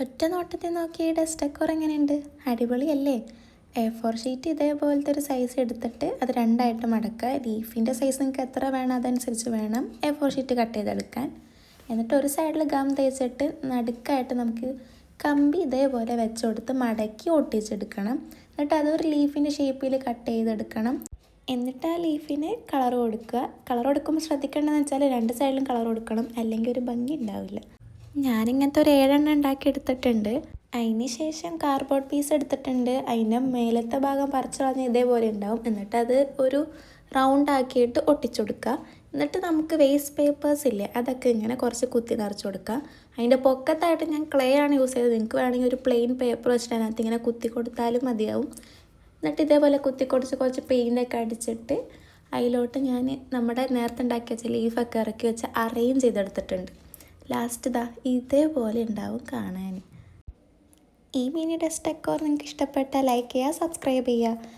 ഒറ്റ നോട്ടത്തിൽ നോക്കി ഈ ഡസ്റ്റ് ഡെക്കോർ എങ്ങനെയുണ്ട്? അടിപൊളിയല്ലേ? A4 ഷീറ്റ് ഇതേപോലത്തെ ഒരു സൈസ് എടുത്തിട്ട് അത് രണ്ടായിട്ട് മടക്കുക. ലീഫിൻ്റെ സൈസ് നിങ്ങൾക്ക് എത്ര വേണം അതനുസരിച്ച് വേണം A4 ഷീറ്റ് കട്ട് ചെയ്തെടുക്കാൻ. എന്നിട്ട് ഒരു സൈഡിൽ ഗം തേച്ചിട്ട് നടുക്കായിട്ട് നമുക്ക് കമ്പി ഇതേപോലെ വെച്ച് കൊടുത്ത് മടക്കി ഒട്ടിച്ചെടുക്കണം. എന്നിട്ട് അതൊരു ലീഫിൻ്റെ ഷേപ്പിൽ കട്ട് ചെയ്തെടുക്കണം. എന്നിട്ട് ആ ലീഫിന് കളർ കൊടുക്കുക. കളർ കൊടുക്കുമ്പോൾ ശ്രദ്ധിക്കേണ്ടതെന്ന് വെച്ചാൽ രണ്ട് സൈഡിലും കളർ കൊടുക്കണം, അല്ലെങ്കിൽ ഒരു ഭംഗി ഉണ്ടാവില്ല. ഞാനിങ്ങനത്തെ ഒരു 7 ഉണ്ടാക്കി എടുത്തിട്ടുണ്ട്. അതിന് ശേഷം കാർഡ്ബോർഡ് പീസ് എടുത്തിട്ടുണ്ട്. അതിൻ്റെ മേലത്തെ ഭാഗം പറിച്ച് കളഞ്ഞ് ഇതേപോലെ ഉണ്ടാവും. എന്നിട്ട് അത് ഒരു റൗണ്ട് ആക്കിയിട്ട് ഒട്ടിച്ചു കൊടുക്കുക. എന്നിട്ട് നമുക്ക് വേസ്റ്റ് പേപ്പേഴ്സ് ഇല്ലേ, അതൊക്കെ ഇങ്ങനെ കുറച്ച് കുത്തി നിറച്ച് കൊടുക്കുക. അതിൻ്റെ പൊക്കത്തായിട്ട് ഞാൻ ക്ലേ ആണ് യൂസ് ചെയ്തത്. നിങ്ങൾക്ക് വേണമെങ്കിൽ ഒരു പ്ലെയിൻ പേപ്പർ വെച്ചിട്ട് അതിനകത്ത് ഇങ്ങനെ കുത്തി കൊടുത്താലും മതിയാവും. എന്നിട്ട് ഇതേപോലെ കുത്തി കുറച്ച് പെയിൻ്റൊക്കെ അടിച്ചിട്ട് അതിലോട്ട് ഞാൻ നമ്മുടെ നേരത്തെ ഉണ്ടാക്കി വെച്ച ലീഫൊക്കെ ഇറക്കി വെച്ച് അറേഞ്ച് ചെയ്തെടുത്തിട്ടുണ്ട്. ലാസ്റ്റ് ഇതേപോലെ ഉണ്ടാവും കാണാൻ. ഈ മിനി ഡസ്റ്റ് ഡെക്കോർ നിങ്ങൾക്ക് ഇഷ്ടപ്പെട്ടാൽ ലൈക്ക് ചെയ്യുക, സബ്സ്ക്രൈബ് ചെയ്യുക.